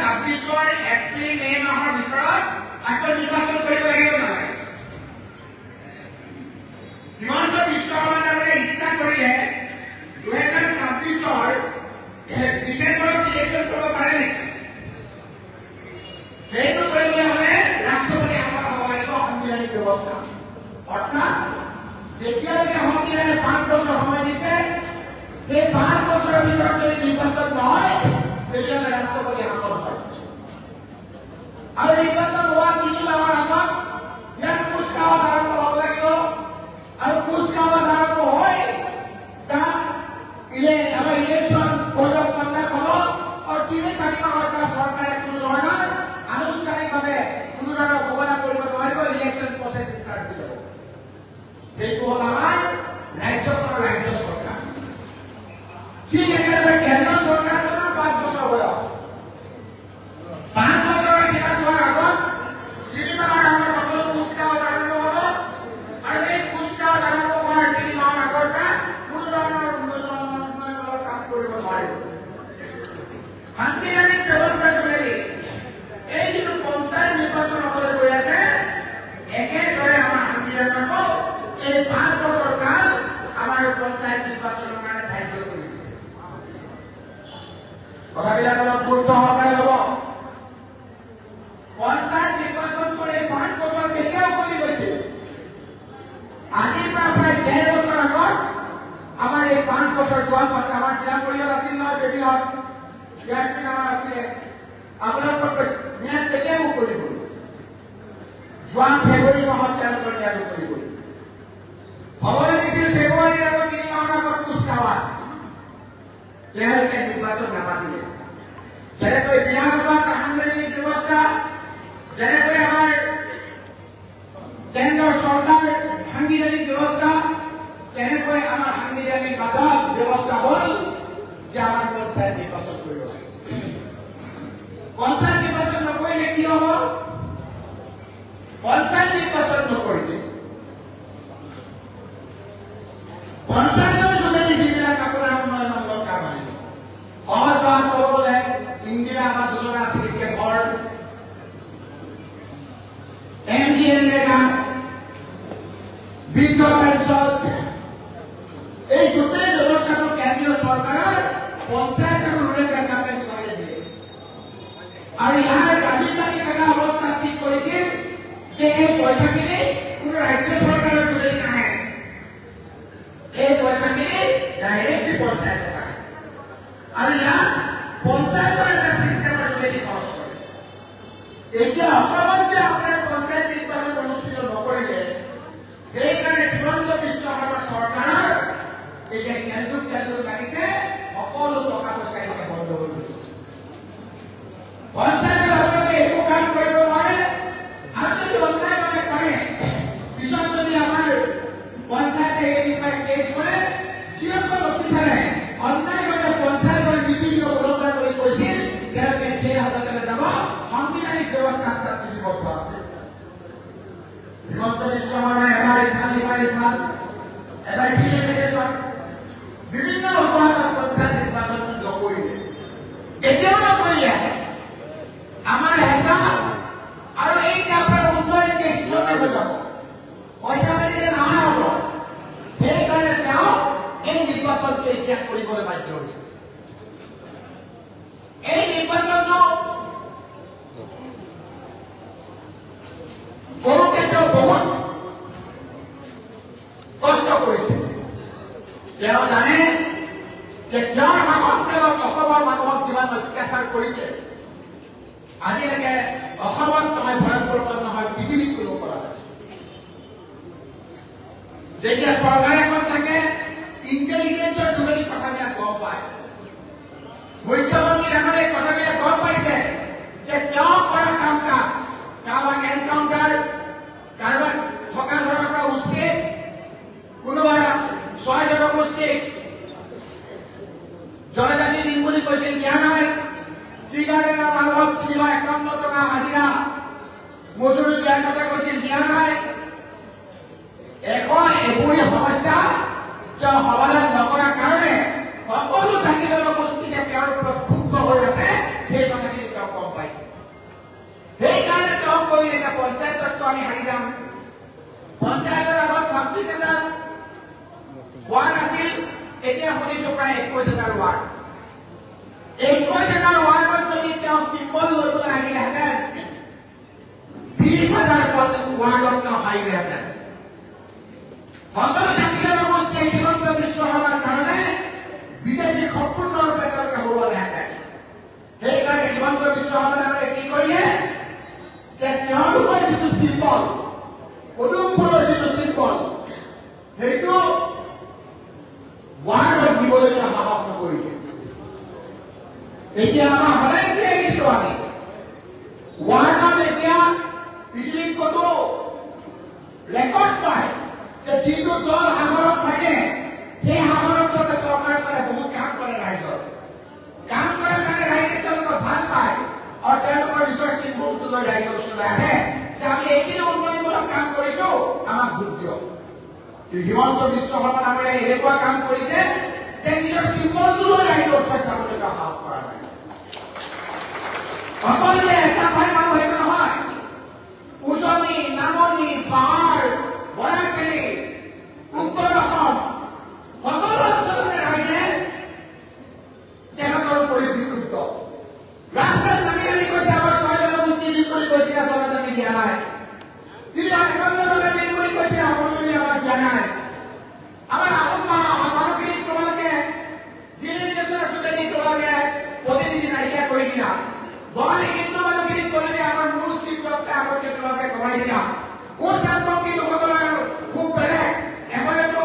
2026 এপ্ৰিল মে মাহৰ ভিতৰত আকৌ নিৰ্বাচন কৰিব লাগিব নালাগে। হিমন্ত বিশ্ব শৰ্মাই ইচ্ছা কৰিলে 2026 ডিচেম্বৰত ইলেকশ্যন কৰিব পাৰে নেকি? সেইটো কৰিবলৈ হ'লে ৰাষ্ট্ৰপতি শাসন হ'ব লাগিব সাংবিধানিক ব্যৱস্থা। অৰ্থাৎ যেতিয়ালৈকে সংবিধানে 5 বছৰ সময় দিছে, সেই 5 বছৰৰ ভিতৰত যদি নিৰ্বাচন নহয় তেতিয়াহ'লে ৰাষ্ট্ৰপতি শাসন হয়। আৰু নিৰ্বাচন হোৱাৰ 3 মাহৰ আগত ইয়াৰ কুচকাৱাজ আৰম্ভ হ'ব লাগিব। আৰু কুচকাৱাজ আৰম্ভ হয় তাত আমাৰ ইলেকশ্যন কণ্ডাক্ট হ'ব আৰু 3-4 মাহৰ পৰা চৰকাৰে কোনো ধৰণৰ আনুষ্ঠানিকভাৱে কোনো ধৰণৰ ঘোষণা কৰিব নোৱাৰিব, ইলেকশ্যন প্ৰচেছ ষ্টাৰ্ট হৈ যাব। সেইটো হ'ল আমাৰ ৰাজ্যখনৰ ৰাজ্য চৰকাৰ। ঠিক একেদৰে কেন্দ্ৰ চৰকাৰখনৰ 5 বছৰ বয়স। 5 বছৰৰ কিবা যোৱাৰ আগত 3 মাহৰ আগত সকলো কুচকাৱাজ আৰম্ভ হ'ব আৰু এই কুচকাৱাজ আৰম্ভ হোৱাৰ 3 মাহৰ আগৰ পৰা কোনো ধৰণৰ উন্নয়নমূলক কাম কৰিব নোৱাৰিব। সাংবিধানিক ব্যৱস্থাৰ যোগেদি এই যিটো পঞ্চায়ত নিৰ্বাচন হ'বলৈ গৈ আছে, একেদৰে আমাৰ সংবিধানতো এই 5 বছৰ কাল আমাৰ পঞ্চায়ত নিৰ্বাচনৰ কাৰণে ধাৰ্য কৰি দিছে। কথাবিলাক অলপ গুৰুত্ব সহকাৰে হ'ব। পঞ্চায়ত নিৰ্বাচনটো এই 5 বছৰ কেতিয়া উকলি গৈছিল? আজিৰ পৰা প্ৰায় 1.5 বছৰ আগত আমাৰ এই 5 বছৰ যোৱা পাছত আমাৰ জিলা পৰিষদ আছিল নহয়, বেবীহঁত ইয়াসমিন আমাৰ আছিলে। আপোনালোকৰ ম্যাদ কেতিয়া উকলি গ'ল? যোৱা ফেব্ৰুৱাৰী মাহত তেওঁলোকৰ ম্যাদ উকলি গ'ল। হ'ব লাগিছিল ফেব্ৰুৱাৰীৰ আৰু 3 মাহৰ আগত কুচকাৱাজ। তেওঁলোকে নিৰ্বাচন নাপাতিলে। যেনেকৈ বিধানসভাত সাংবিধানিক ব্যৱস্থা, যেনেকৈ আমাৰ কেন্দ্ৰ চৰকাৰ সাংবিধানিক ব্যৱস্থা, তেনেকৈ আমাৰ সাংবিধানিক ব্যৱস্থা হ'ল যে আমাৰ পঞ্চায়ত নিৰ্বাচন কৰিব লাগে। পঞ্চায়ত নিৰ্বাচন নকৰিলে কি হ'ব? পঞ্চায়ত নিৰ্বাচন নকৰিলে পঞ্চায়তৰ যোগেদি যিবিলাক আপোনাৰ উন্নয়নমূলক কাম আহিব, সহজ ভাষাত ক'ব গ'লে ইন্দিৰা আৱাস যোজনা আছিল, এতিয়া ঘৰ, MGNREGA, বৃদ্ধ পেঞ্চন, এই গোটেই ব্যৱস্থাটো কেন্দ্ৰীয় চৰকাৰৰ পঞ্চায়ত আৰু ৰুৰেল ডেভেলপমেণ্ট বিভাগে দিয়ে। আৰু ইয়াৰ ৰাজীৱ গান্ধী অৱস্থা ঠিক কৰিছিল যে এই পইচাখিনি কোনো ৰাজ্য চৰকাৰৰ যোগেদি নাহে, এই পইচাখিনি ডাইৰেক্টলি পঞ্চায়তত আহে আৰু ইয়াত পঞ্চায়তৰ এটা চিষ্টেমৰ যোগেদি খৰচ কৰে। এতিয়া অসমত যে আপোনাৰ পঞ্চায়ত নিৰ্বাচন অনুষ্ঠিত নকৰিলে, সেইকাৰণে হিমন্ত বিশ্ব শৰ্মা চৰকাৰৰ এতিয়া কেন্দ্ৰ লাগিছে, সকলো টকা পইচা এতিয়া বন্ধ হৈ গৈছে। পঞ্চায়তৰ আপোনালোকে একো কাম কৰিব নোৱাৰে আৰু যদি অন্যায়ভাৱে কৰে, পিছত যদি আমাৰ পঞ্চায়তে এই বিষয়ে কেছ কৰে, যিসকল অফিচাৰে অন্যায়ভাৱে পঞ্চায়তৰ নীতি নিয়ম উলংঘা কৰি কৈছিল তেওঁলোকে জেল হাজতলৈ যাব। সাংবিধানিক ব্যৱস্থা তাত বিধিবদ্ধ আছে। হিমন্ত বিশ্ব শৰ্মাই এবাৰ ইফাল এবাৰ ডিলিমিটেশ্যন বিভিন্ন অজুহাতত পঞ্চায়ত নিৰ্বাচন নকৰিলে, এতিয়াও নকৰিলে। আমাৰ হেঁচা আৰু এই যে আপোনাৰ উন্নয়ন কেছ যাব, পইচা মাৰিলে নাহা হ'ব, সেইকাৰণে তেওঁ এই নিৰ্বাচনটো এতিয়া কৰিবলৈ বাধ্য হৈছে। এই নিৰ্বাচনটো কৰোঁতে তেওঁ বহুত কষ্ট কৰিছে। তেওঁ জানে যে তেওঁৰ শাসন কালত অসমৰ মানুহক যিমান অত্যাচাৰ কৰিছে, আজিলৈকে অসমত নহয়, ভাৰতবৰ্ষত নহয়, পৃথিৱীত কোনো কৰা নাই। যেতিয়া চৰকাৰ এখন থাকে, ইণ্টেলিজেন্সৰ যোগেদি কথাবিলাক গম পায়। মুখ্যমন্ত্ৰী ডাঙৰে কথাবিলাক গম পাইছে যে তেওঁ কৰা কাম কাজ, কাৰোবাক এনকাউণ্টাৰ, কাৰোবাক থকা ঘৰৰ পৰা উচ্ছেদ, কোনোবা 6 জনগোষ্ঠীক জনজাতি দিম বুলি কৈছিল, দিয়া নাই। টি গাৰ্ডেনৰ মানুহক 351 টকা হাজিৰা মজুৰি দিয়াৰ কথা কৈছিল, দিয়া নাই। এপৰি সমস্যা তেওঁ সমাধান নকৰাৰ কাৰণে সকলো জাতি জনগোষ্ঠীকে তেওঁৰ ওপৰত ক্ষুব্ধ হৈ আছে, সেই কথাখিনি তেওঁ গম পাইছে। ৱাৰ্ডত হাৰিলেহেঁতেন। সকলো জাতি জনগোষ্ঠীয়ে হিমন্ত বিশ্ব শৰ্মাৰ কাৰণে বিজেপিক সম্পূৰ্ণৰূপে তেওঁলোকে হৰুৱালেহেঁতেন। সেইকাৰণে হিমন্ত বিশ্ব শৰ্মাই কি কৰিলে যে তেওঁলোকৰ যিটো চিম্বল, পদুম ফুলৰ যিটো চিম্বল, সেইটো ৱাৰ্ডত দিবলৈ সাহস নকৰিলে। এতিয়া আমাৰ সদায় কি আহিছিলো আমি ৱাৰ্ডত এতিয়া পৃথিৱীত কতো ৰেকৰ্ড পায় যে যিটো দল সাগৰত থাকে সেই সাগৰত চৰকাৰে কৰে বহুত কাম কৰে, ৰাইজৰ কাম কৰাৰ কাৰণে ৰাইজে তেওঁলোকক ভাল পায় আৰু তেওঁলোকৰ নিজৰ চিম্বলটো লৈ ৰাইজৰ ওচৰলৈ আহে যে আমি এইখিনি উন্নয়নমূলক কাম কৰিছো, আমাক ভোট দিয়ক। হিমন্ত বিশ্ব শৰ্মা ডাঙৰীয়াই এনেকুৱা কাম কৰিছে যে নিজৰ চিম্বলটো লৈ ৰাইজৰ ওচৰত যাবলৈ সাহস কৰা নাই। অকল যে এটা ঠাইৰ মানুহ সেইটো নহয়, উজনি, নামনি, পাহাৰ, বৰাকবেলি, উত্তৰ অসম সকলো অঞ্চলতে ৰাইজে তেখেতৰ উপৰি বিক্ষুব্ধ। ৰাস্তাত নামি নামি কৈছে আমাৰ ৬ জনগোষ্ঠী দিন কৰি কৈছিলে জনতাকে দিয়া নাই, কিন্তু একান্নজনে দিন কৰি কৈছে আপুনি আমাক দিয়া নাই। আমাৰ আহোম মানুহখিনিক তোমালোকে দিল্লী নিৰ্দেশনৰ যোগেদি তোমালোকে প্ৰতিনিধি নাইকিয়া কৰি দিলা। বঙালী হিন্দু মানুহখিনিক ক'লে আমাৰ মূল চিত্ৰকে আগতকে তোমালোকে কমাই দিলা। কোন জাতবংশী লোকসকলৰ খুব বেলেগ, এফালেতো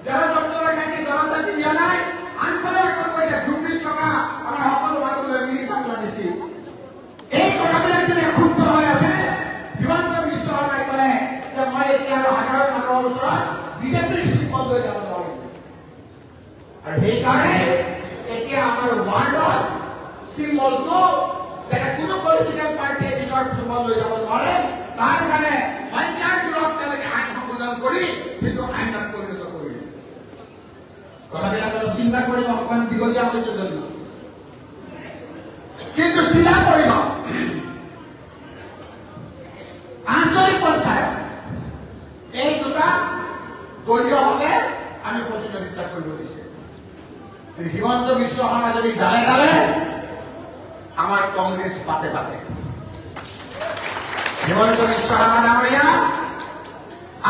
যাৰা যন্ত্ৰণা খাইছে জনতাকে দিয়া নাই, আনফালে এখন কৈছে ধুবুৰীত থকা আমাৰ সকলো মানুহলৈ মিলি বাংলা দিছি। এই কথাবিলাক যদি ক্ষুব্ধ হৈ আছে, হিমন্ত বিশ্ব শৰ্মাই ক'লে যে মই এতিয়া আৰু সাধাৰণ মানুহৰ ওচৰত বিজেপিৰ চিম্বল লৈ যাব নোৱাৰিম। আৰু সেইকাৰণে এতিয়া আমাৰ ৱাৰ্ডত চিম্বলটো যাতে কোনো পলিটিকেল পাৰ্টিয়ে নিজৰ চিম্বল লৈ যাব নোৱাৰে, তাৰ কাৰণে সংখ্যাৰ জোৰত তেওঁলোকে আইন সংশোধন কৰি সেইটো আইনত পৰিণত কৰিলে। কথাবিলাক অলপ চিন্তা কৰিব, অকমান দীঘলীয়া হৈছে যদিও, কিন্তু জিলা পৰিষদ, আঞ্চলিক পঞ্চায়ত এই দুটা দলীয়ভাৱে আমি প্ৰতিদ্বন্দ্বিতা কৰিব দিছে। হিমন্ত বিশ্ব শৰ্মা যদি গালে গালে আমাৰ কংগ্ৰেছ পাতে পাতে। হিমন্ত বিশ্ব শৰ্মা ডাঙৰীয়া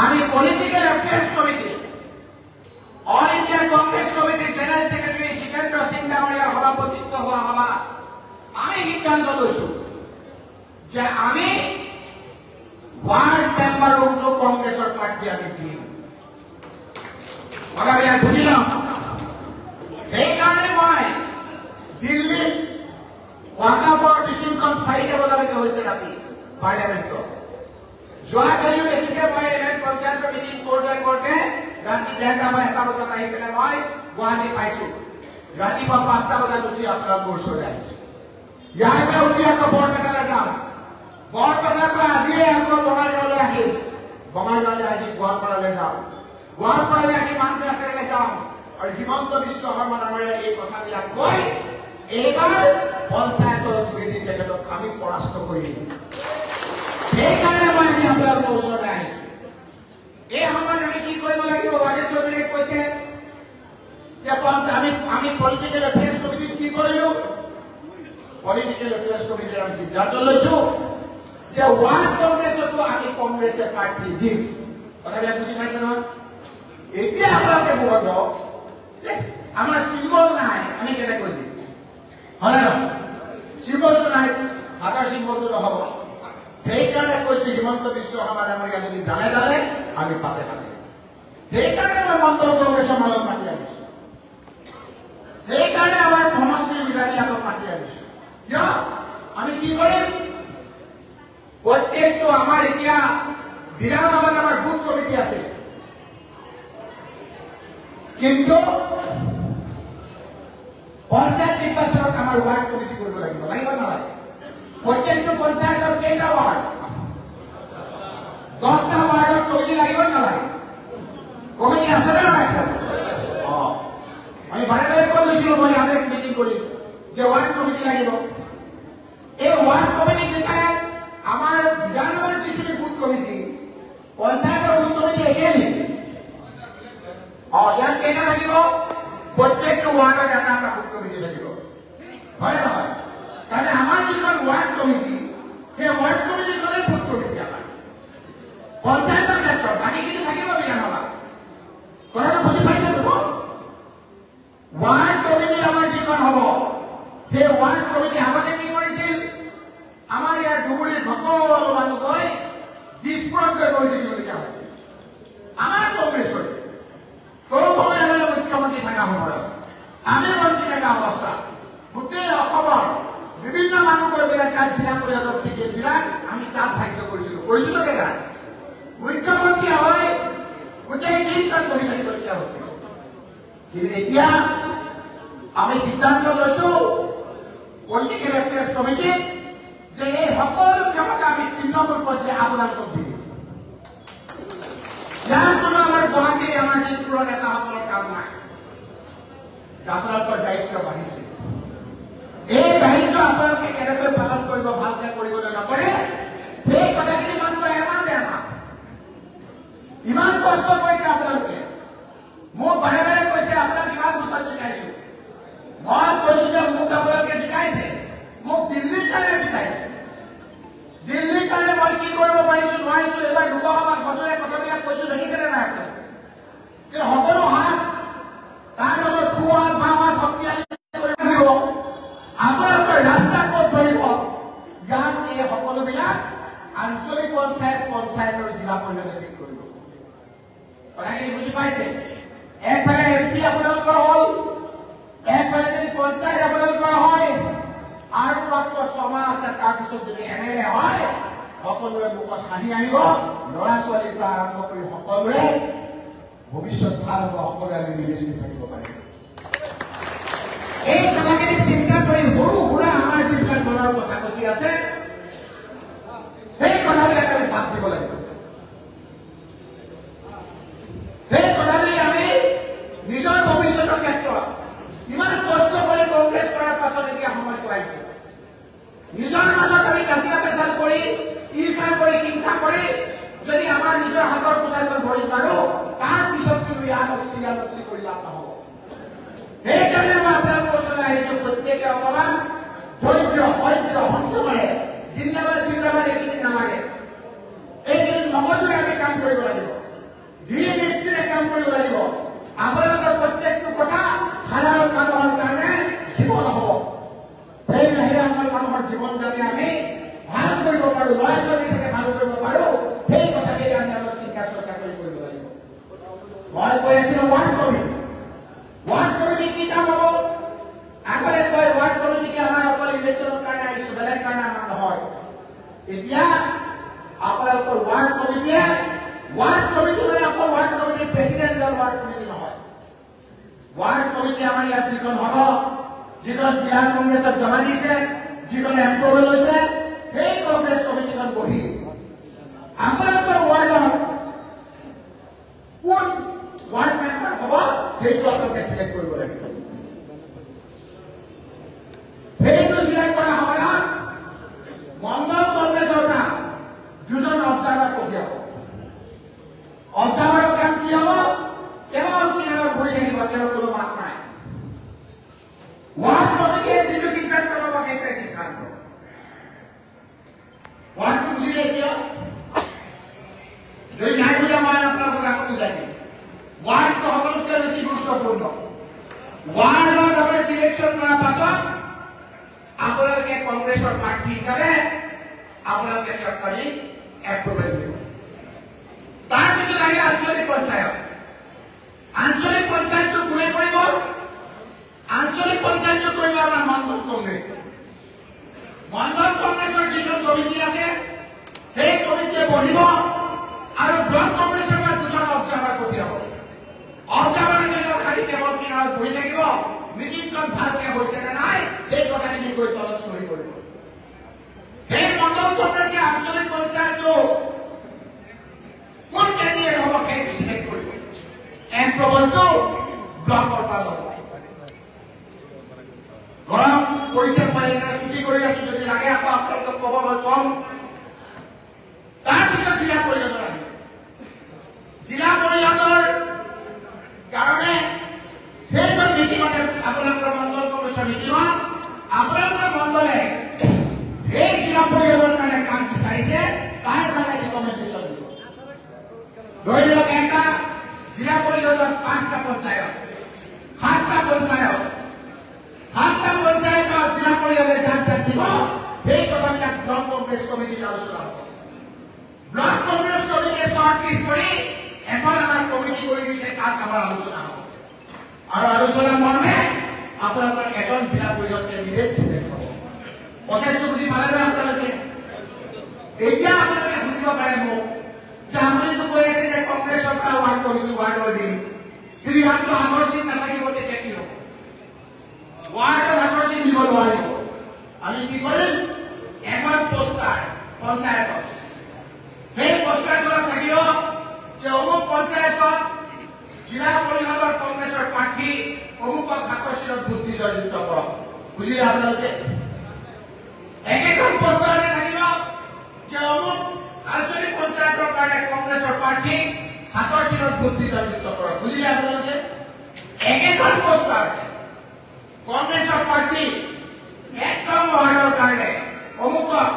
আমি political affairs committee, all India Congress কমিটিৰ জেনেৰেল ছেক্ৰেটাৰী জিতেন্দ্ৰ সিং ডাঙৰীয়াৰ সভাপতিত্ব হোৱা সভা আমি সিদ্ধান্ত লৈছো যে আমি ৱাৰ্ড মেম্বাৰকো কংগ্ৰেছৰ প্ৰাৰ্থী আমি দিম। কথাবিলাক বুজি লওঁ। সেইকাৰণে মই দিল্লীত ৱাকাফৰ মিটিংখন 4টা বজালৈকে হৈছে ৰাতি পাৰ্লিয়ামেণ্টত। যোৱাকালিও দেখিছে মই এনে পঞ্চায়তৰ মিটিং কৰোঁতে কৰোঁতে ৰাতি 1:30 বা 1টা বজাত আহি পেলাই মই গুৱাহাটী পাইছো। ৰাতিপুৱা 5টা বজাত উঠি আপোনালোকৰ ওচৰলৈ আহিছো। ইয়াৰ পৰা উঠি আকৌ বৰপেটালৈ যাম, বৰপেটাৰ পৰা আজিয়ে আকৌ বঙাইগাঁৱলৈ আহিম, বঙাইগাঁৱলৈ আহি গোৱালপাৰালৈ যাম, গোৱালপাৰালৈ আহি মানকাছাৰীলৈ যাম। আৰু হিমন্ত বিশ্ব শৰ্মা ডাঙৰীয়াই এই কথাবিলাক কৈ এইবাৰ পঞ্চায়তৰ যোগেদি তেখেতক আমি পৰাস্ত কৰিম। সেইকাৰণে মই আজি আপোনালোকৰ ওচৰলৈ আহিছো। এই সময়ত আমি কি কৰিব লাগিব? ৰাজেশ চৌধুৰীয়ে কৈছে যে আমি পলিটিকেল এফেয়াৰ্স কমিটিত কি কৰিলো? পলিটিকেল এফেয়াৰ্স কমিটিৰ আমি সিদ্ধান্ত লৈছো যে ৱাৰ্ড কংগ্ৰেছতো আমি কংগ্ৰেছে প্ৰাৰ্থী দিম। কথাবিলাক বুজি পাইছে নহয়? এতিয়া আপোনালোকে বুজাব যে আমাৰ চিম্বল নাই, আমি কেনেকৈ দিম? হয় নহয়? চিম্বলটো নাই, হাতৰ চিম্বলটো নহব। সেইকাৰণে কৈছো হিমন্ত বিশ্ব শৰ্মা ডাঙৰীয়া যদি ডালে ডালে আমি পাতে পাতে। সেইকাৰণে মই মণ্ডল কংগ্ৰেছৰ মাজত মাতি আনিছো। সেইকাৰণে আমাৰ ভ্ৰমণমন্ত্ৰী বিধানী আগত মাতি আনিছো। কিয়? আমি কি কৰিম? প্ৰত্যেকটো আমাৰ এতিয়া বিধানসভাত আমাৰ বুথ কমিটি আছে, কিন্তু পঞ্চায়ত নিৰ্বাচনত আমাৰ ৱাৰ্ড কমিটি কৰিব লাগিব, লাগিব নালাগে? প্ৰত্যেকটো পঞ্চায়তৰ কেইটা ৱাৰ্ড? 10টা ৱাৰ্ডত কমিটি লাগিব নালাগে? কমিটি আছে নে নাই? আমি বাৰে বাৰে কৈ লৈছিলো, মই ইয়াতে মিটিং কৰিম যে ৱাৰ্ড কমিটি লাগিব। এই ৱাৰ্ড কমিটি কেইটাই আমাৰ বিধানসভাৰ যিখিনি বুথ কমিটি, পঞ্চায়তৰ বুথ কমিটি একেই নেকি? ইয়াত কেইটা লাগিব? প্ৰত্যেকটো ৱাৰ্ডত এটা এটা বুথ কমিটি লাগিব, হয় নহয়? তাৰমানে আমাৰ যিখন ৱাৰ্ড কমিটি, সেই ৱাৰ্ড কমিটিখনেই বুথ কমিটি আমাৰ। সেই ৱাৰ্ড কমিটি আগতে কি কৰিছিল আমাৰ ইয়াৰ ডুবুৰীৰ সকলো মানুহ গৈ দিছপুৰত গৈ বহি থাকিবলগীয়া হৈছিল আমাৰ কংগ্ৰেছৰ সময় মুখ্যমন্ত্ৰী থকা সময়ত আমি মন্ত্ৰী থকা অৱস্থা গোটেই অসমৰ বিভিন্ন মানুহ গৈ পেলাই তাত জিলা পৰিষদৰ টিকেটবিলাক আমি তাত ভাগ্য কৰিছিলো কেইটা মুখ্যমন্ত্ৰী হৈ গোটেই দিন তাত বহি থাকিবলগীয়া হৈছিল কিন্তু এতিয়া আমি সিদ্ধান্ত লৈছো পলিটিকেল এফেয়াৰ্ছ কমিটিত যে এই সকলো ক্ষমতা আমি তৃণমূল পৰ্যায়ে আপোনালোকক দিম ইয়াৰ কোনো আমাৰ গুৱাহাটী আমাৰ দিছপুৰৰ নেতাসকলৰ কাম নাই আপোনালোকৰ দায়িত্ব বাঢ়িছে এই দায়িত্ব আপোনালোকে কেনেকৈ পালন কৰিব ভালকে কৰিবলৈ নকৰে সেই কথাখিনি মাত্ৰ এমাহ ডেৰমাহ ইমান কষ্ট কৰিছে আপোনালোকে মোক বাৰে বাৰে কৈছে আপোনাক ইমান ভোটত জিকাইছো মই কৈছো যে মোক আপোনালোকে জিকাইছে মোক দিল্লীৰ কাৰণে জিকাইছে দিল্লীৰ কাৰণে মই কি কৰিব পাৰিছো নোৱাৰিছো এবাৰ লোকসভাত ঘটনাৰ কথাবিলাক কৈছো দেখিছেনে নাই আপোনালোকে কিন্তু সকলো হাত তাৰ লগত পুৱাৰ ভাৱাৰ শক্তিশালী কৰিব লাগিব আপোনালোকৰ ৰাস্তা ক'ত ধৰিব ইয়াত এই সকলোবিলাক আঞ্চলিক পঞ্চায়তৰ জিলা পৰিষদে ঠিক কৰিব কথাখিনি বুজি পাইছে একফালে এমপি আপোনালোকৰ হ'ল একফালে যদি পঞ্চায়ত আপোনালোকৰ হয় আৰু মাত্ৰ 6 মাহ আছে তাৰপিছত যদি এমএলএ হয় সকলোৰে মুখত হাঁহি আহিব ল'ৰা ছোৱালীৰ পৰা আৰম্ভ কৰি সকলোৰে ভৱিষ্যত ভাল হ'ব সকলোৱে আমি মিলিজুলি থাকিব পাৰিম এই কথাখিনি চিন্তা কৰি সৰু সুৰা আমাৰ যিবিলাক মনৰ কচাকচি আছে সেই কথাবিলাক আমি বাদ দিব লাগিব সেই কথাখিনি আমি নিজৰ ভৱিষ্যতৰ ক্ষেত্ৰত ইমান কষ্ট কৰি কংগ্ৰেছ কৰাৰ পাছত এতিয়া সময়টো আহিছে নিজৰ মাজত আমি কাজিয়া পেচাল কৰি ঈৰ্ষা কৰি হিংসা কৰি যদি আমাৰ নিজৰ হাতৰ কোঠাখন ভৰি পাৰো তাৰ পিছত কিন্তু ইয়ালচি কৰি লাভ নহ'ব সেইকাৰণে মই আপোনালোকৰ ওচৰলৈ আহিছো প্ৰত্যেকে অকমান ধৈৰ্য সংযমেৰে জিন্দাবাদ এইখিনি নালাগে এইখিনি মগজুৰে আমি কাম কৰিব লাগিব ধীৰে স্থিৰে কাম কৰিব লাগিব আপোনালোকৰ প্ৰত্যেকটো কথা সাধাৰণ মানুহৰ কাৰণে জীৱন হ'ব সেই মানুহৰ জীৱন যাতে আমি ভাল কৰিব পাৰো ল'ৰা ছোৱালী যাতে ভাল কৰিব পাৰো সেই কথাখিনি আমি অলপ চিন্তা চৰ্চা কৰিব লাগিব মই কৈ আছিলো ৱাৰ্ড কমিটি কি কাম হ'ব আগতে কয় ৱাৰ্ড কমিটিকে আমাৰ অকল ইলেকশ্যনৰ কাৰণে আহিছো বেলেগ কাৰণে আমাৰ নহয় এতিয়া আপোনালোকৰ ৱাৰ্ড কমিটি মানে অকল ৱাৰ্ড কমিটিৰ প্ৰেচিডেণ্টৰ ৱাৰ্ড কমিটি নহয় ৱাৰ্ড কমিটি আমাৰ ইয়াত যিখন হ'ব যিখন জিলা কংগ্ৰেছত জমা দিছে যিখন এপ্ৰুভেল হৈছে সেই কংগ্ৰেছ কমিটিখন বহি আপোনালোকৰ ৱাৰ্ডৰ কোন ৱাৰ্ড মেম্বাৰ হ'ব সেইটো আপোনালোকে চিলেক্ট কৰিব লাগিব সেইটো চিলেক্ট কৰাৰ সময়ত মণ্ডল কংগ্ৰেছৰ পৰা 2জন অবজাৰ্ভাৰ পঠিয়াব অবজাৰ্ভাৰৰ কাম কি হ'ব কেৱল কিনাৰত বহি থাকিব তেওঁৰ কোনো মাত নাই ৱাৰ্ড কমিটিয়ে যিটো সিদ্ধান্ত ল'ব সেইটোৱে সিদ্ধান্ত ৱাৰ্ডটো বুজিলে এতিয়া যদি নাই বুজা মই আপোনালোকক আকৌ বুজাই দিম ৱাৰ্ডটো সকলোতকৈ বেছি গুৰুত্বপূৰ্ণ ৱাৰ্ডত আপুনি চিলেকশ্যন কৰাৰ পাছত আপোনালোকে কংগ্ৰেছৰ প্ৰাৰ্থী হিচাপে আপোনালোকে তেওঁক আমি এপ্ৰুভেল দিব তাৰপিছত আহিলে আঞ্চলিক পঞ্চায়তটো কোনে কৰিব আঞ্চলিক পঞ্চায়তটো কৰিব আমাৰ মণ্ডল কংগ্ৰেছৰ যিজন কমিটি আছে সেই কমিটিয়ে বহিব আৰু ব্লক কংগ্ৰেছৰ পৰা 2জন অবজাৰ্ভাৰ পঠিয়াব অবজাৰ্ভাৰ নিজৰ খালি কেৱল কিনাৰত বহি থাকিব মিটিংখন ভালকে হৈছে নে নাই সেই কথাখিনি গৈ তলত চহী কৰিব সেই মণ্ডল কংগ্ৰেছে আঞ্চলিক পঞ্চায়তটো কোন কেন্দ্ৰীয় হ'ব সেইটো চিলেক্ট কৰিব এপ্ৰুভেলটো ব্লকৰ পৰা ল'ব গৰম পৰিছে মই ছুটি কৰি আছো যদি লাগে আকৌ আপোনালোকক ক'ব মই কম তাৰপিছত জিলা পৰিষদৰ আহিব জিলা পৰিষদৰ কাৰণে সেইখন মিটিঙতে আপোনালোকৰ মণ্ডল কংগ্ৰেছৰ মিটিঙত আপোনালোকৰ মণ্ডলে এই জিলা পৰিষদৰ কাৰণে কাম বিচাৰিছে তাৰ কাৰণে ৰিকমেণ্ডেশ্যন দিব ধৰি লওক এটা জিলা পৰিষদত 5টা পঞ্চায়ত 7টা পঞ্চায়তৰ জিলা ব্লক কংগ্ৰেছ কমিটিত আলোচনা হ'ব ব্লক কংগ্ৰেছ কমিটিয়ে শৰ্টলিষ্ট কৰি এখন আমাৰ কমিটি কৰি দিছে তাত আমাৰ আলোচনা হ'ব আৰু আলোচনা মৰ্মে আপোনালোকৰ এজন জিলা পৰিষদ কেণ্ডিডেট চিলেক্ট হ'ব প্ৰচেছটো বুজি পালে নে আপোনালোকে এতিয়া আপোনালোকে বুজিব পাৰে মোক যে আপুনিতো কৈ আছে যে কংগ্ৰেছৰ পৰা ৱাৰ্ড কৰিছো ৱাৰ্ডৰ দিন কিন্তু ইয়াততো আগৰ চিন নাথাকিব তেতিয়া কি হ'ব ৱাৰ্ডৰ আগৰ চিন দিব নোৱাৰিব আমি কি কৰিম এখন পোষ্টাৰ পঞ্চায়তত সেই পোষ্টাৰখনত থাকিব যে অমুক পঞ্চায়তত জিলা পৰিষদৰ কংগ্ৰেছৰ প্ৰাৰ্থী অমুকক হাতৰ চিৰত ভোট দি জয়যুক্ত কৰক বুজিলে আপোনালোকে একেখন পোষ্টাৰতে থাকিব যে অমুক আঞ্চলিক পঞ্চায়তৰ কাৰণে কংগ্ৰেছৰ প্ৰাৰ্থী হাতৰ চিৰত ভোট দি জয়যুক্ত কৰক বুজিলে আপোনালোকে একেখন পোষ্টাৰতে কংগ্ৰেছৰ প্ৰাৰ্থী একদম ৱাৰ্ডৰ কাৰণে অমুকক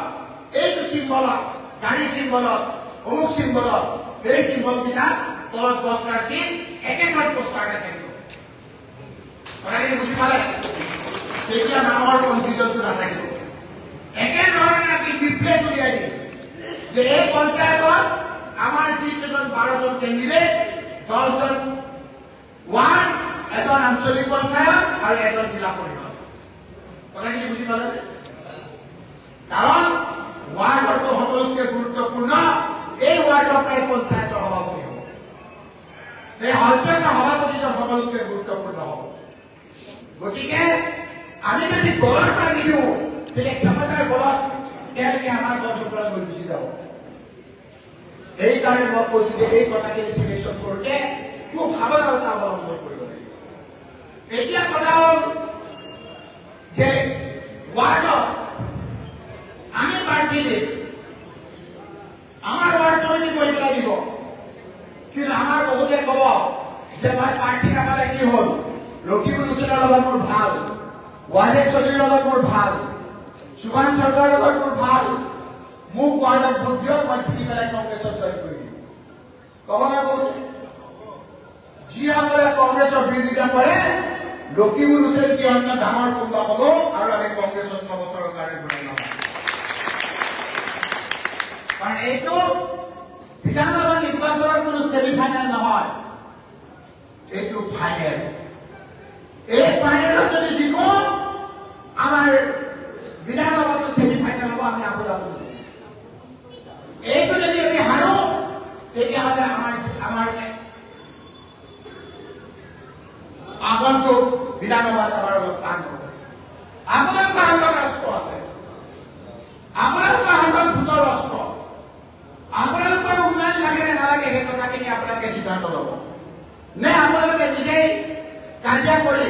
এইটো চিম্বলত গাড়ী চিম্বলত অমুক চিম্বলত এই চিম্বলকেইটা তলত 10টা চিন একেখন পোষ্টাৰতে থাকিব কথাখিনি বুজি পালে তেতিয়া মানুহৰ কনফিউজনটো নাথাকিব একেধৰণে আমি ডিফ্লেট উলিয়াই দিম যে এই পঞ্চায়তত আমাৰ যিকেইজন 12জন কেণ্ডিডেট 10জন ৱাৰ্ড এজন আঞ্চলিক পঞ্চায়ত আৰু এজন জিলা পৰিষদ কথাখিনি বুজি পালে কাৰণ ৱাৰ্ডটো সকলোতকৈ গুৰুত্বপূৰ্ণ এই ৱাৰ্ডৰ পৰাই পঞ্চায়তৰ সভাপতি হ'ব এই অঞ্চলৰ সভাপতিজন সকলোতকৈ গুৰুত্বপূৰ্ণ হ'ব গতিকে আমি যদি দলৰ পৰা নিদিওঁ তেতিয়া ক্ষমতাৰ বলত তেওঁলোকে আমাৰ পথৰ পৰা লৈ গুচি যাব এইকাৰণে মই কৈছো যে এই কথাখিনি চিলেকশ্যন কৰোঁতে খুব সাৱধানতা অৱলম্বন কৰিব লাগিব এতিয়া কথা হ'ল যে ৱাৰ্ডত আমি প্ৰাৰ্থী দিম আমাৰ ৱাৰ্ড কমিটি কৈ পেলাই দিব কিন্তু আমাৰ বহুতে ক'ব যে মই প্ৰাৰ্থী নাপালে কি হ'ল লক্ষীমপুৰ হুছেইনৰ লগত মোৰ ভাল ৱাজেদ চৌধুৰীৰ লগত মোৰ ভাল সুভাষ চৰকাৰৰ লগত মোৰ ভাল মোক ৱাৰ্ডত ভোট দিয়ক মই জিকি পেলাই কংগ্ৰেছত জইন কৰি দিম ক'ব না বহুতে যিসকলে কংগ্ৰেছৰ বিৰোধিতা কৰে লক্ষীমপুৰ হুছেইন কি অন্য ডাঙৰ কোনোবা হ'ব আৰু আমি কংগ্ৰেছত 6 বছৰৰ কাৰণে ঘূৰাই নাপাম কাৰণ এইটো বিধানসভা নিৰ্বাচনৰ কোনো ছেমি ফাইনেল নহয় এইটো ফাইনেল এই ফাইনেলত যদি জিকো আমাৰ বিধানসভাটো ছেমি ফাইনেল হ'ব আমি আকৌ এইটো যদি আমি হাৰো তেতিয়াহ'লে আমাৰ আগন্তুক বিধানসভাত আমাৰ অলপ টান হ'ব আপোনালোকৰ হাতত ৰাষ্ট্ৰ আছে আপোনালোকৰ হাতত ভোটৰ অস্ত্ৰ আপোনালোকৰ উন্নয়ন লাগে নে নালাগে সেই কথাখিনি আপোনালোকে সিদ্ধান্ত ল'ব নে আপোনালোকে নিজেই কাজিয়া কৰি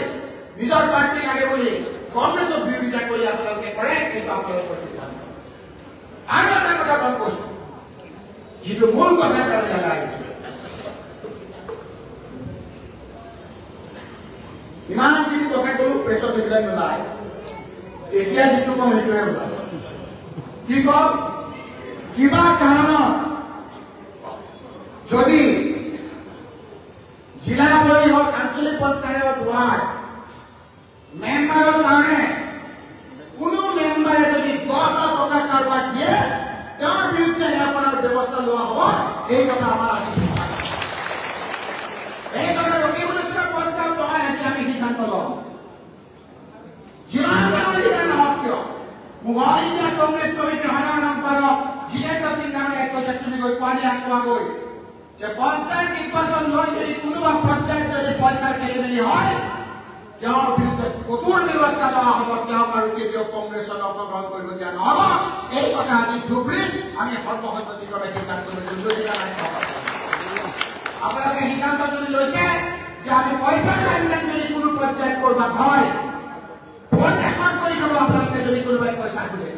নিজৰ প্ৰাৰ্থী লাগে বুলি কংগ্ৰেছৰ বিৰোধিতা কৰি আপোনালোকে কৰে কিন্তু আপোনালোকৰ সিদ্ধান্ত আৰু এটা কথা মই কৈছো যিটো মূল কথা পেলাই আহিছো ইমানখিনি কথা ক'লো প্ৰেছত এইবিলাক নোলায় এতিয়া যিটো কম সেইটোহে ওলাব কি কম কিবা কাৰণত যদি জিলা পৰিষদ আঞ্চলিক পঞ্চায়ত ৱাৰ্ড মেম্বাৰৰ কাৰণে কোনো মেম্বাৰে যদি 10 টকা কাৰোবাক দিয়ে তেওঁৰ বিৰুদ্ধে আপোনাৰ ব্যৱস্থা লোৱা হ'ব এই কথা আমাৰ এই কথা লক্ষীমপুৰ হুছেইনৰ প্ৰস্তাৱ নহয় আজি আমি সিদ্ধান্ত লওঁ যিমান ডাঙৰ জিলা নহওক কিয় অল ইণ্ডিয়া কংগ্ৰেছ কমিটিৰ সাধাৰণ সম্পাদক জিতেন্দ্ৰ সিং নামে কৈছে তুমি গৈ কোৱাগৈ যে পঞ্চায়ত নিৰ্বাচন লৈ যদি কোনোবা পঞ্চায়ত যদি পইচাৰ খেলিমেলি হয় তেওঁৰ বিৰুদ্ধে কঠোৰ ব্যৱস্থা লোৱা হ'ব তেওঁক আৰু কেতিয়াও কংগ্ৰেছত অংশগ্ৰহণ কৰিব দিয়া নহ'ব এই কথা আজি ধুবুৰীত আমি সৰ্বসন্মতিক্ৰমে সিদ্ধান্ত লৈছো আপোনালোকে সিদ্ধান্ত যদি লৈছে যে আমি পইচাৰ লেনদেন যদি কোনো পঞ্চায়ত কৰবাত হয় ফোন ৰেকৰ্ড কৰি দিব আপোনালোকে যদি কোনোবাই পইচা খোজে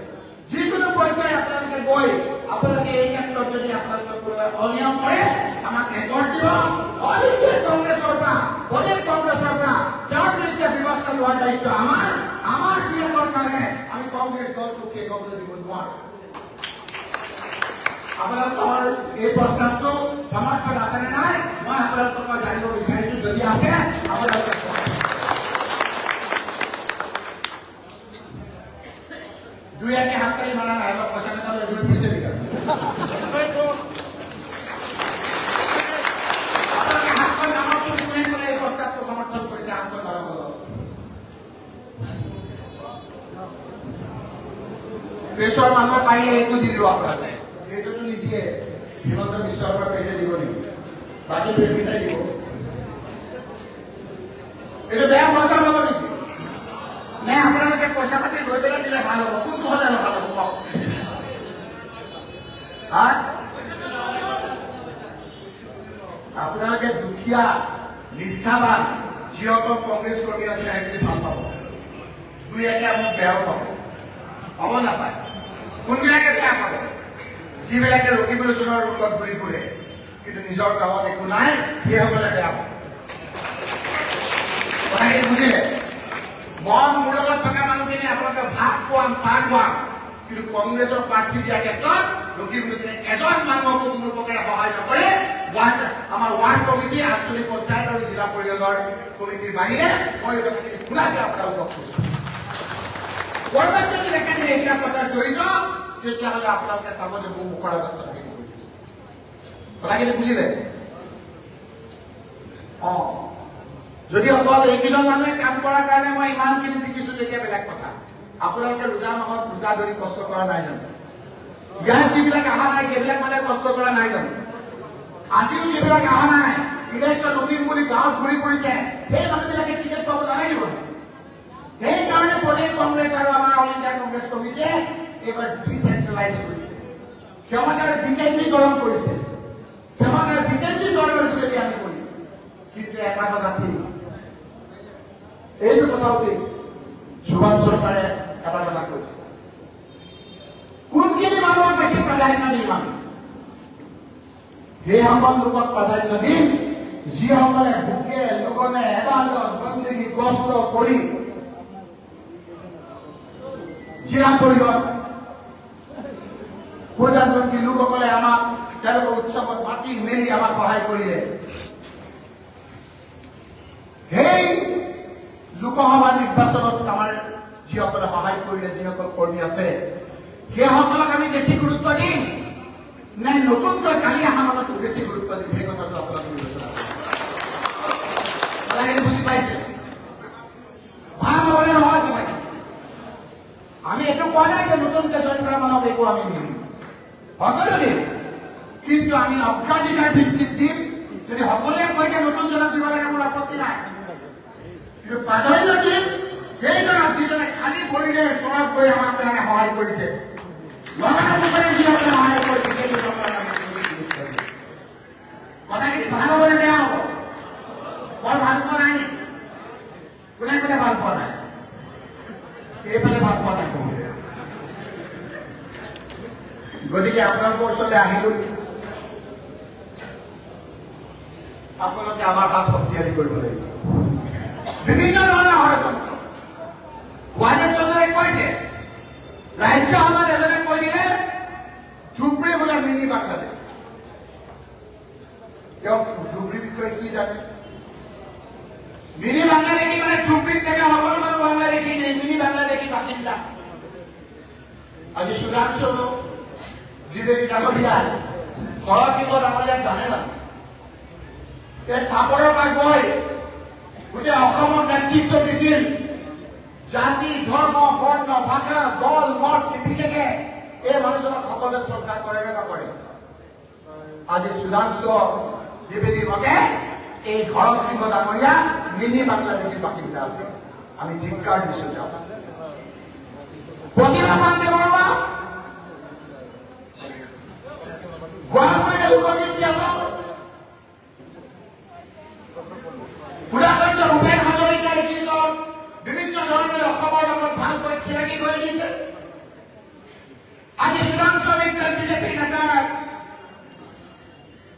যিকোনো পৰ্যায়ত আপোনালোকে গৈ আপোনালোকে এই ক্ষেত্ৰত যদি আপোনালোকে কোনোবাই অনিয়ম কৰে আমাক ৰেকৰ্ড দিব অল ইণ্ডিয়া কংগ্ৰেছৰ পৰা প্ৰদেশ কংগ্ৰেছৰ পৰা তেওঁৰ বিৰুদ্ধে ব্যৱস্থা লোৱাৰ দায়িত্ব আমাৰ বিয়েকৰ কাৰণে আমি কংগ্ৰেছ দলটোক শেষ হ'বলৈ দিব নোৱাৰো আপোনালোকৰ এই প্ৰস্তাৱটো সমৰ্থন আছে নে নাই মই আপোনালোকক জানিব বিচাৰিছো যদি আছে আপোনালোকে দুই একে হাততালি মাৰা নাই, অলপ পইচা পেচা লৈ ফুৰিছে নেকি? আপোনালোকে হাতখন ডাঙৰকৈ কোনে কোনে এই প্ৰস্তাৱটো সমৰ্থন কৰিছে? হাতখন ডাঙৰ কৰক। প্ৰেছৰ মানুহ পাৰিলে এইটো দি দিব আপোনালোকে, এইটোতো নিদিয়ে। হিমন্ত বিশ্ব শৰ্মাৰ প্ৰেছে দিব নেকি? বাকী প্ৰেছকেইটাই দিব। এইটো বেয়া প্ৰস্তাৱ হ'ব নেকি? নে আপোনালোকে পইচা পাতি লৈ পেলাই দিলে ভাল হ'ব? কোনটো হ'লে ভাল হ'ব কওক? আপোনালোকে দুখীয়া নিষ্ঠাবান যিসকল কংগ্ৰেছ কৰ্মী আছে সেইখিনি ভাল পাব, দুই একে মোক বেয়াও পাব, হ'ব নাপায়। কোনবিলাকে বেয়া পাব? যিবিলাকে ৰকিবুলেশ্যনৰ ৰোগত ঘূৰি ফুৰে কিন্তু নিজৰ গাঁৱত একো নাই, সেইসকলে বেয়া পাব। কথাখিনি বুজিলে? মই মোৰ লগত থকা মানুহখিনি আপোনালোকে ভাত খুৱাম, চাহ খুৱাম, কিন্তু কংগ্ৰেছৰ প্ৰাৰ্থী দিয়া ক্ষেত্ৰত ৰকিবুলেশ্যনে এজন মানুহকো কোনো প্ৰকাৰে সহায় নকৰে। আমাৰ ৱাৰ্ড কমিটি, আঞ্চলিক পঞ্চায়ত আৰু জিলা পৰিষদৰ কমিটিৰ বাহিৰে মই কথাখিনি খোলাকে আপোনালোকক কৈছো। কৰবাত যদি দেখেন এইবিলাক কথাত জড়িত, তেতিয়াহ'লে আপোনালোকে চাব যে মোৰ মুখৰ আগত কথাখিনি কথাখিনি বুজিলে? যদি অকল এইকেইজন মানুহে কাম কৰাৰ কাৰণে মই ইমানখিনি শিকিছো তেতিয়া বেলেগ কথা। আপোনালোকে ৰোজা মাহত ৰোজা ধৰি কষ্ট কৰা নাই জানো? ইয়াত যিবিলাক অহা নাই সেইবিলাক মানে কষ্ট কৰা নাই জানো? আজিও যিবিলাক অহা নাই, ইলেকশ্যন উঠিম বুলি গাঁৱত ঘূৰি ফুৰিছে, সেই মানুহবিলাকে টিকেট পাব নালাগিব? সেইকাৰণে প্ৰদেশ কংগ্ৰেছ আৰু আমাৰ অল ইণ্ডিয়া কংগ্ৰেছ কমিটিয়ে এইবাৰ ডিচেন্ট্ৰেলাইজ কৰিছে, ক্ষমতাৰ বিকেন্দ্ৰীকৰণ কৰিছে, ক্ষমতাৰ বিকেন্দ্ৰীকৰণৰ যোগেদি আমি কৰিম। কিন্তু এটা কথা ঠিক, এইটো কথাও ঠিক, সুভাষ চৰকাৰে এটা কথা কৈছে, কোনখিনি মানুহক বেছি প্ৰাধান্য দিম আমি? সেইসকল লোকক প্ৰাধান্য দিম যিসকলে ভোকে লগনে এবাদত বন্দী কষ্ট কৰি জিলা পৰিষদ প্ৰধানমন্ত্ৰী লোকসকলে আমাক তেওঁলোকৰ উৎসৱত মাতি মেলি আমাক সহায় কৰিলে। সেই লোকসভা নিৰ্বাচনত আমাৰ যিসকলে সহায় কৰিলে, যিসকল কৰ্মী আছে, সেইসকলক আমি বেছি গুৰুত্ব দিম নে নতুনকৈ কালি অহা মানুহটোক বেছি গুৰুত্ব দিম? সেই কথাটো আপোনালোকে বিবেচনা কৰিব। বুজি পাইছে? ভাল হ'বনে নহয় কথাখিনি? আমি এইটো কোৱা নাই যে নতুনকৈ জইন কৰা মানুহক একো আমি নিদিম, সকলো দিম, কিন্তু আমি অগ্ৰাধিকাৰ ভিত্তিত দিম। যদি সকলোৱে কয় যে নতুনজনক দিব লাগে, মোৰ আপত্তি নাই, কিন্তু প্ৰাধান্য দিম সেইজনক যিজনে খালী ভৰিৰে চৰত গৈ আমাক কাৰণে সহায় কৰিছে, কথাখিনি ভাল হ'বনে বেয়া হ'ব? বৰ ভাল পোৱা নাই নেকি? কোনে কোনে ভাল পোৱা নাই? এইফালে ভাল পোৱা নাই। গতিকে আপোনালোকৰ ওচৰলৈ আহিলো, আপোনালোকে আমাৰ হাত শক্তিশালী কৰিব লাগিব। বিভিন্ন ধৰণৰ ষড়যন্ত্ৰ ৱাজেদ চৌধুৰীয়ে কৈছে, ৰাজ্যসভাত এজনে কৈ দিলে ধুবুৰী বোলে মিনি বাংলাদেশ। তেওঁ ধুবুৰীৰ বিষয়ে কি জানে? মিনি বাংলাদেশী মানে ধুবুৰীত থাকে সকলো মানুহ বাংলাদেশী, মিনি বাংলাদেশী বাসিন্দা। আজি সুধাংশু ত্ৰিবেদী ডাঙৰীয়া ঘৰত ডাঙৰীয়াক জানে জানো? এই চাপৰৰ পৰা গৈ গোটেই অসমক নেতৃত্ব দিছিল। জাতি, ধৰ্ম, বৰ্ণ, ভাষা, দল, মত নিৰ্বিশেষে এই মানুহজনক সকলোৱে শ্ৰদ্ধা কৰে নে নকৰে? আজি সুধাংশু ত্ৰিবেদীৰ মতে এই ঘৰত সিংহ ডাঙৰীয়া মিনি বাংলাদেশী বাসিন্দা আছে। আমি ধিক্কাৰ দিছো। যাওঁ প্ৰতিভা পাণ্ডে বৰুৱা গোৱালপাৰীয়া লোকগীত জ্ঞাপক, সুধাকৰ্য ভূপেন হাজৰিকাই যিজন বিভিন্ন ধৰণে অসমৰ লগত ভালকৈ চিনাকি কৰি দিছে, আজি সুধাংশু মিত্ৰৰ বিজেপিৰ নেতা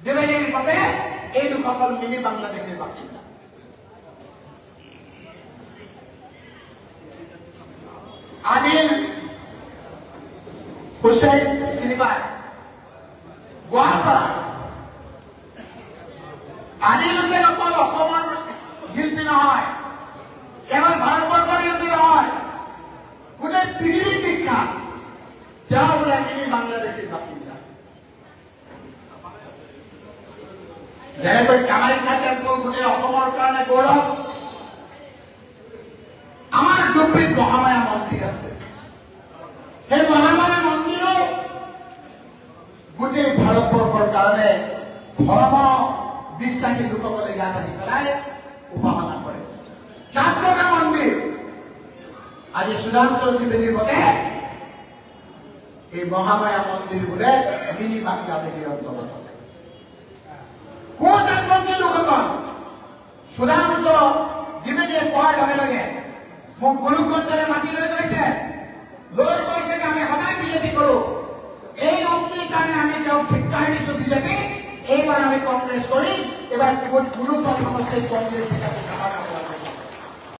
ত্ৰিবেদীৰ মতে এই লোকসকল মিনি বাংলাদেশীৰ বাসিন্দা। আদিল হুছেইন চিনি পায়? গোৱালপাৰা। আদিল হুছেইন অকল অসমৰ শিল্পী নহয়, কেৱল ভাৰতবৰ্ষৰ শিল্পী নহয়, গোটেই পৃথিৱীৰ বিখ্যাত যেনেকৈ কামাখ্যা টেম্পল গোটেই অসমৰ কাৰণে গৌৰৱ, আমাৰ ডুবৰিত মহামায়া মন্দিৰ আছে। সেই মহামায়া মন্দিৰো গোটেই ভাৰতবৰ্ষৰ কাৰণে ধৰ্ম বিশ্বাসী লোকসকলে ইয়াত আহি পেলাই উপাসনা কৰে। জাগ্ৰত মন্দিৰ আজি সুধাংশু ত্ৰিবেদীৰ মতে এই মহামায়া মন্দিৰ বোলে মিনি বাংলাদেশীৰ অন্তৰ্গত। ক'ত মন্দিৰ লোকসকল সুধাংশু ত্ৰিবেদীয়ে কোৱাৰ লগে লগে মোক গুৰুকণ্ঠৰে মাতি লৈ গৈছে যে আমি সদায় বিজেপি কৰো। এই উক্তিৰ কাৰণে আমি তেওঁক ধিক্কাৰ দিছো বিজেপি। এইবাৰ আমি কংগ্ৰেছ কৰিম, এবাৰ গুৰুত্ব সমষ্টিত কংগ্ৰেছ হিচাপে